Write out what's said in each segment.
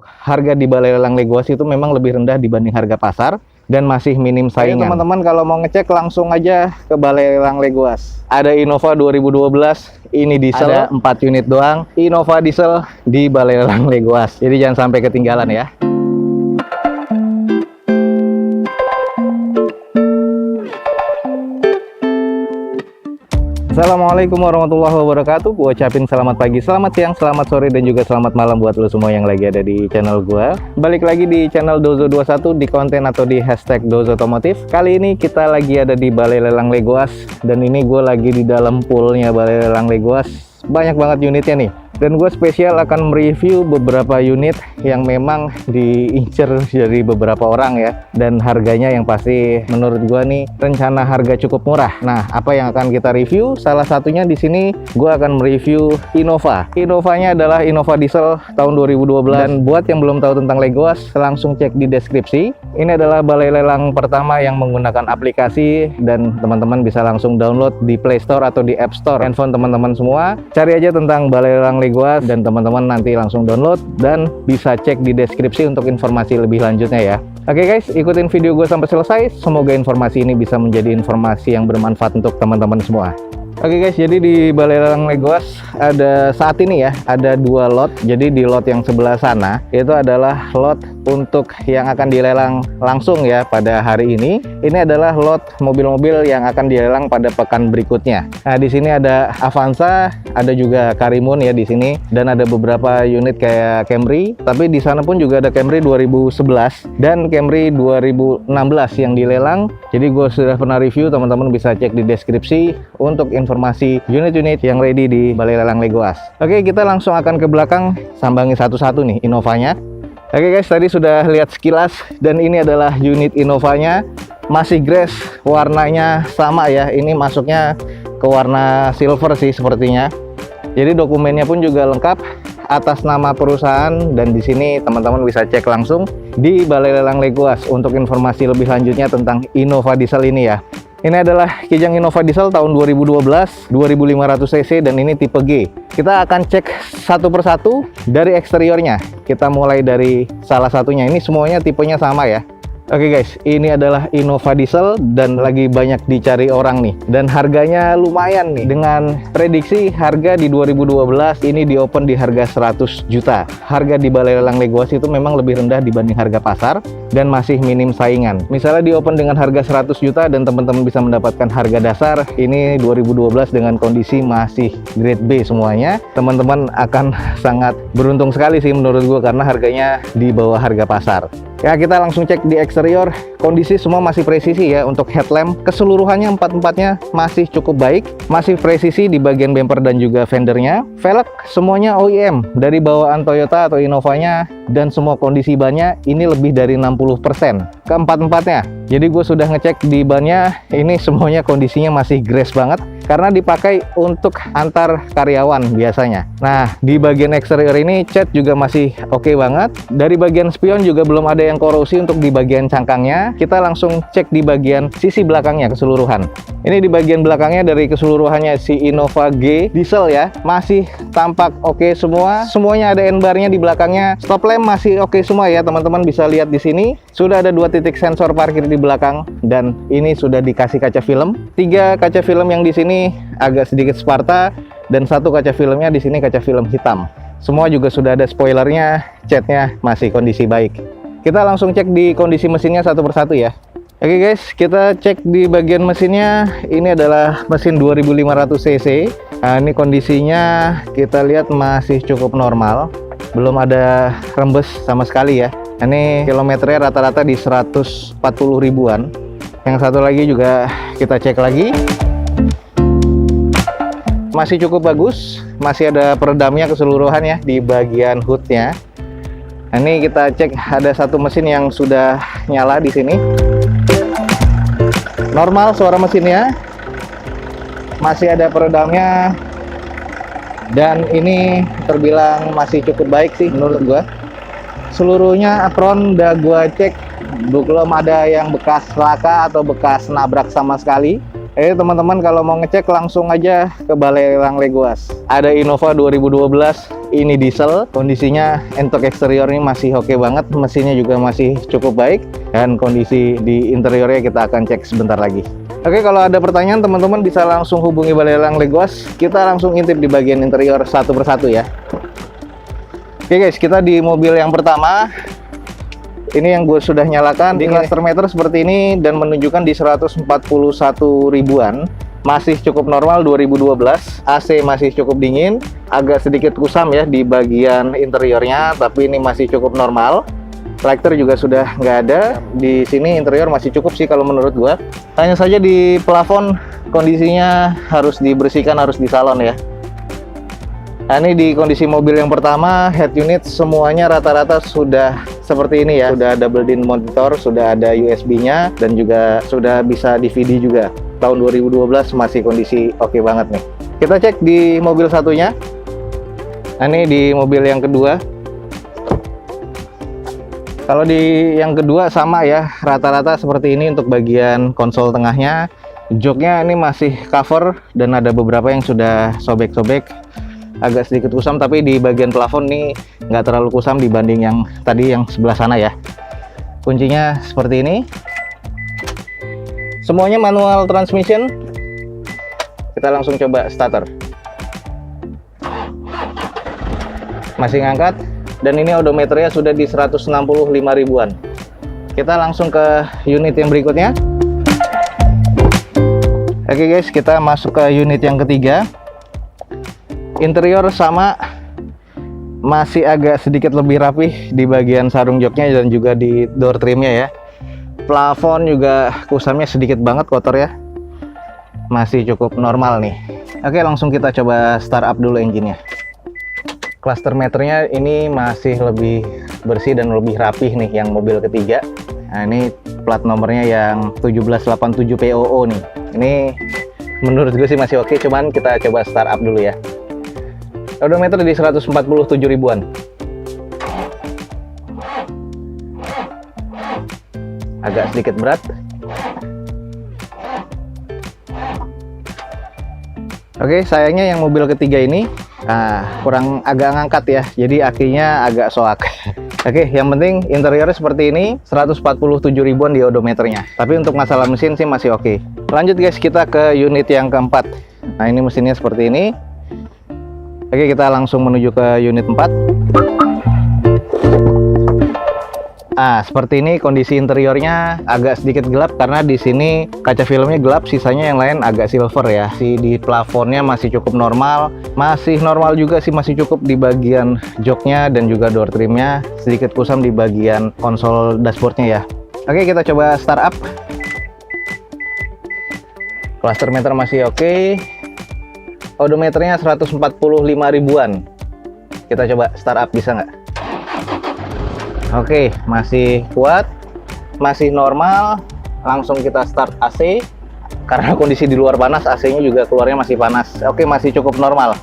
harga di Balai Lelang Legoas itu memang lebih rendah dibanding harga pasar dan masih minim saingan. Teman-teman kalau mau ngecek langsung aja ke Balai Lelang Legoas. Ada Innova 2012, ini diesel, ada 4 unit doang. Innova diesel di Balai Lelang Legoas. Jadi jangan sampai ketinggalan ya. Assalamualaikum warahmatullahi wabarakatuh. Gue ucapin selamat pagi, selamat siang, selamat sore, dan juga selamat malam buat lo semua yang lagi ada di channel gue. Balik lagi di channel Dozo21 di konten atau di hashtag Dozo Otomotif. Kali ini kita lagi ada di Balai Lelang Legoas. Dan ini gue lagi di dalam poolnya Balai Lelang Legoas. Banyak banget unitnya nih. Dan gue spesial akan mereview beberapa unit yang memang diincer dari beberapa orang ya. Dan harganya yang pasti menurut gue nih rencana harga cukup murah. Nah, apa yang akan kita review? Salah satunya di sini gue akan mereview Innova. Innovanya adalah Innova diesel tahun 2012. Dan buat yang belum tahu tentang Legoas, langsung cek di deskripsi. Ini adalah balai lelang pertama yang menggunakan aplikasi dan teman-teman bisa langsung download di Play Store atau di App Store handphone teman-teman semua. Cari aja tentang Balai Lelang Legoas dan teman-teman nanti langsung download dan bisa cek di deskripsi untuk informasi lebih lanjutnya ya. Oke guys, ikutin video gue sampai selesai. Semoga informasi ini bisa menjadi informasi yang bermanfaat untuk teman-teman semua. Oke guys, jadi di Balai Lelang Legoas ada saat ini ya, ada 2 lot. Jadi di lot yang sebelah sana itu adalah lot untuk yang akan dilelang langsung ya pada hari ini. Ini adalah lot mobil-mobil yang akan dilelang pada pekan berikutnya. Nah, di sini ada Avanza, ada juga Karimun ya di sini, dan ada beberapa unit kayak Camry. Tapi di sana pun juga ada Camry 2011 dan Camry 2016 yang dilelang. Jadi gue sudah pernah review, teman-teman bisa cek di deskripsi untuk informasi unit-unit yang ready di Balai Lelang Legoas. Oke, kita langsung akan ke belakang, sambangi satu-satu nih Innovanya. Oke guys, tadi sudah lihat sekilas dan ini adalah unit Innovanya. Masih grass, warnanya sama ya. Ini masuknya ke warna silver sih sepertinya. Jadi dokumennya pun juga lengkap atas nama perusahaan, dan di sini teman-teman bisa cek langsung di Balai Lelang Legoas untuk informasi lebih lanjutnya tentang Innova diesel ini ya. Ini adalah Kijang Innova diesel tahun 2012, 2500 cc, dan ini tipe G. Kita akan cek satu persatu dari eksteriornya. Kita mulai dari salah satunya. Ini semuanya tipenya sama ya. Oke guys, ini adalah Innova diesel dan lagi banyak dicari orang nih. Dan harganya lumayan nih. Dengan prediksi harga di 2012 ini di open di harga 100 juta. Harga di Balai Lelang Legoas itu memang lebih rendah dibanding harga pasar dan masih minim saingan. Misalnya di open dengan harga 100 juta dan teman-teman bisa mendapatkan harga dasar, ini 2012 dengan kondisi masih grade B semuanya. Teman-teman akan sangat beruntung sekali sih menurut gue karena harganya di bawah harga pasar. Ya, kita langsung cek di eksterior. Kondisi semua masih presisi ya. Untuk headlamp keseluruhannya empat-empatnya masih cukup baik, masih presisi di bagian bumper dan juga fendernya. Velg semuanya OEM dari bawaan Toyota atau Innovanya, dan semua kondisi bannya ini lebih dari 60% keempat-empatnya. Jadi gue sudah ngecek di bannya, ini semuanya kondisinya masih grass banget karena dipakai untuk antar karyawan biasanya. Nah, di bagian eksterior ini cat juga masih oke banget. Dari bagian spion juga belum ada yang korosi untuk di bagian cangkangnya. Kita langsung cek di bagian sisi belakangnya keseluruhan. Ini di bagian belakangnya dari keseluruhannya si Innova G diesel ya, masih tampak oke semua. Semuanya ada N-barnya di belakangnya. Stop lamp masih oke semua ya, teman-teman bisa lihat di sini. Sudah ada 2 titik sensor parkir di belakang dan ini sudah dikasih kaca film. 3 kaca film yang di sini agak sedikit Sparta dan 1 kaca filmnya di sini kaca film hitam. Semua juga sudah ada spoilernya, catnya masih kondisi baik. Kita langsung cek di kondisi mesinnya satu persatu ya. Oke guys, kita cek di bagian mesinnya. Ini adalah mesin 2500 cc. Nah, ini kondisinya kita lihat masih cukup normal, belum ada rembes sama sekali ya. Ini kilometernya rata-rata di 140 ribuan. Yang satu lagi juga kita cek lagi. Masih cukup bagus, masih ada peredamnya keseluruhan ya di bagian hoodnya. Nah, ini kita cek ada 1 mesin yang sudah nyala di sini. Normal suara mesinnya, masih ada peredamnya, dan ini terbilang masih cukup baik sih menurut gua. Seluruhnya apron udah gua cek, belum ada yang bekas laka atau bekas nabrak sama sekali. Teman-teman kalau mau ngecek langsung aja ke Balai Lelang Legoas. Ada Innova 2012, ini diesel, kondisinya untuk eksterior ini masih oke banget, mesinnya juga masih cukup baik, dan kondisi di interiornya kita akan cek sebentar lagi. Oke, kalau ada pertanyaan teman-teman bisa langsung hubungi Balai Lelang Legoas, kita langsung intip di bagian interior satu persatu ya. Oke guys, kita di mobil yang pertama. Ini yang gue sudah nyalakan di cluster meter seperti ini dan menunjukkan di 141 ribuan. Masih cukup normal 2012, AC masih cukup dingin, agak sedikit kusam ya di bagian interiornya, tapi ini masih cukup normal. Reflektor juga sudah nggak ada. Di sini interior masih cukup sih kalau menurut gua. Hanya saja di plafon kondisinya harus dibersihkan, harus di salon ya. Nah, ini di kondisi mobil yang pertama, head unit semuanya rata-rata sudah seperti ini ya. Sudah double din monitor, sudah ada USB-nya, dan juga sudah bisa DVD juga. Tahun 2012 masih kondisi oke banget nih. Kita cek di mobil satunya. Nah, ini di mobil yang kedua. Kalau di yang kedua sama ya, rata-rata seperti ini untuk bagian konsol tengahnya. Joknya ini masih cover dan ada beberapa yang sudah sobek-sobek. Agak sedikit kusam, tapi di bagian plafon nih nggak terlalu kusam dibanding yang tadi yang sebelah sana ya. Kuncinya seperti ini. Semuanya manual transmission. Kita langsung coba starter. Masih ngangkat, dan ini odometernya sudah di 165 ribuan. Kita langsung ke unit yang berikutnya. Oke guys, kita masuk ke unit yang ketiga. Interior sama, masih agak sedikit lebih rapih di bagian sarung joknya dan juga di door trimnya ya. Plafon juga kusamnya sedikit banget kotor ya, masih cukup normal nih. Oke, langsung kita coba start up dulu engine-nya. Cluster meternya ini masih lebih bersih dan lebih rapih nih yang mobil ketiga. Nah, ini plat nomornya yang 1787 POO nih. Ini menurut gue sih masih oke, cuman kita coba start up dulu ya. Odometer di 147 ribuan. Agak sedikit berat. Oke, sayangnya yang mobil ketiga ini kurang agak ngangkat ya, jadi akinya agak soak. Oke, yang penting interiornya seperti ini, 147 ribuan di odometernya. Tapi untuk masalah mesin sih masih oke. Lanjut guys, kita ke unit yang keempat. Nah, ini mesinnya seperti ini. Oke, kita langsung menuju ke unit 4. Seperti ini kondisi interiornya, agak sedikit gelap karena di sini kaca filmnya gelap, sisanya yang lain agak silver ya. Di plafonnya masih cukup normal, masih normal juga sih, masih cukup di bagian joknya dan juga door trimnya, sedikit kusam di bagian konsol dashboardnya ya. Oke, kita coba start up. Cluster meter masih oke. Odometernya 145 ribuan. Kita coba start up, bisa nggak? Oke, masih kuat, masih normal. Langsung kita start AC. Karena kondisi di luar panas, AC-nya juga keluarnya masih panas. Oke, masih cukup normal.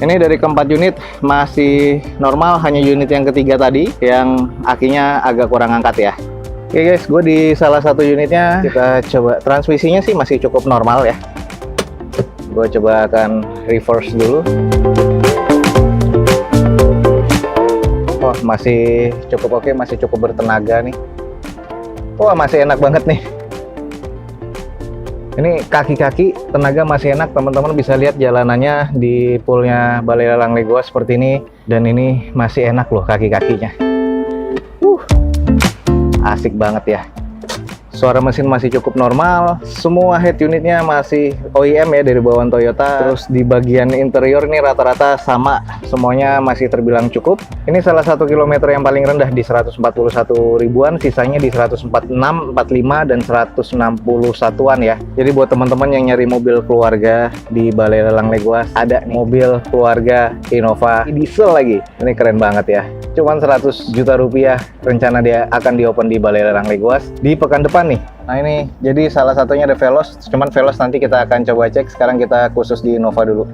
Ini dari keempat unit masih normal, hanya unit yang ketiga tadi yang akinya agak kurang angkat ya. Oke guys, gue di salah satu unitnya. Kita coba, transmisinya sih masih cukup normal ya. Gue coba akan reverse dulu. Oh, masih cukup oke, masih cukup bertenaga nih. Wah, masih enak banget nih. Ini kaki-kaki tenaga masih enak, teman-teman bisa lihat jalanannya di poolnya Balai Lelang Legoas seperti ini. Dan ini masih enak loh kaki-kakinya. Asik banget ya. Suara mesin masih cukup normal, semua head unitnya masih OEM ya dari bawaan Toyota. Terus di bagian interior ini rata-rata sama, semuanya masih terbilang cukup. Ini salah satu kilometer yang paling rendah di 141 ribuan, sisanya di 146, 45, dan 161-an ya. Jadi buat teman-teman yang nyari mobil keluarga di Balai Lelang Legoas, ada mobil keluarga Innova diesel lagi. Ini keren banget ya. Cuman 100 juta rupiah, rencana dia akan diopen di Balai Lelang Legoas di pekan depan nih. Nah ini, jadi salah satunya ada Veloz, cuman Veloz nanti kita akan coba cek. Sekarang kita khusus di Innova dulu.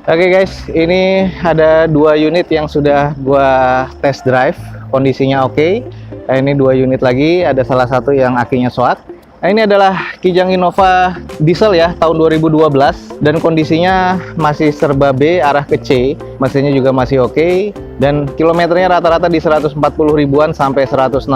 Oke guys, ini ada dua unit yang sudah gua test drive, kondisinya oke. Nah, ini dua unit lagi, ada salah satu yang akinya soak. Nah, ini adalah Kijang Innova diesel ya, tahun 2012 dan kondisinya masih serba B arah ke C. Mesinnya juga masih oke dan kilometernya rata-rata di 140 ribuan sampai 160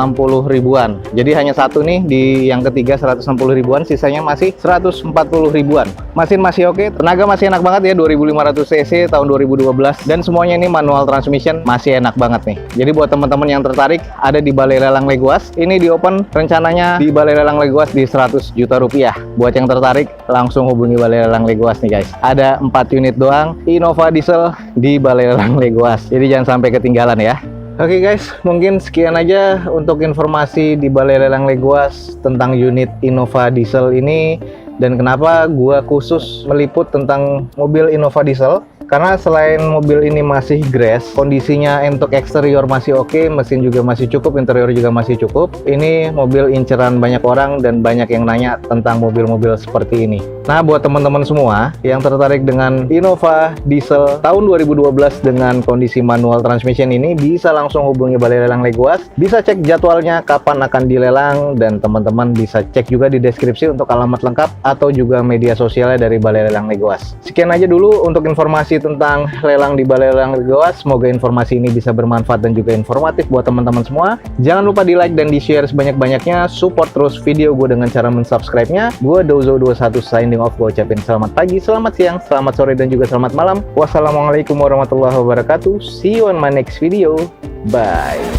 ribuan. Jadi hanya satu nih di yang ketiga 160 ribuan, sisanya masih 140 ribuan. Mesin masih oke, tenaga masih enak banget ya, 2500 cc tahun 2012 dan semuanya ini manual transmission, masih enak banget nih. Jadi buat teman-teman yang tertarik, ada di Balai Lelang Legoas. Ini di open rencananya di Balai Lelang Legoas di 100 juta rupiah. Buat yang tertarik, langsung hubungi Balai Lelang Legoas nih guys. Ada 4 unit doang Innova diesel di Balai Lelang Legoas. Jadi jangan sampai ketinggalan ya. Oke guys, mungkin sekian aja untuk informasi di Balai Lelang Legoas tentang unit Innova diesel ini dan kenapa gua khusus meliput tentang mobil Innova diesel. Karena selain mobil ini masih grass, kondisinya untuk eksterior masih oke, mesin juga masih cukup, interior juga masih cukup. Ini mobil inceran banyak orang dan banyak yang nanya tentang mobil-mobil seperti ini. Nah, buat teman-teman semua yang tertarik dengan Innova diesel tahun 2012 dengan kondisi manual transmission ini, bisa langsung hubungi Balai Lelang Legoas. Bisa cek jadwalnya kapan akan dilelang dan teman-teman bisa cek juga di deskripsi untuk alamat lengkap atau juga media sosialnya dari Balai Lelang Legoas. Sekian aja dulu untuk informasi tentang lelang di Balai Lelang Legoas. Semoga informasi ini bisa bermanfaat dan juga informatif buat teman-teman semua. Jangan lupa di like dan di share sebanyak-banyaknya. Support terus video gue dengan cara mensubscribe-nya. Gue Dozo21 signing off. Gue ucapin selamat pagi, selamat siang, selamat sore dan juga selamat malam. Wassalamualaikum warahmatullahi wabarakatuh. See you on my next video. Bye.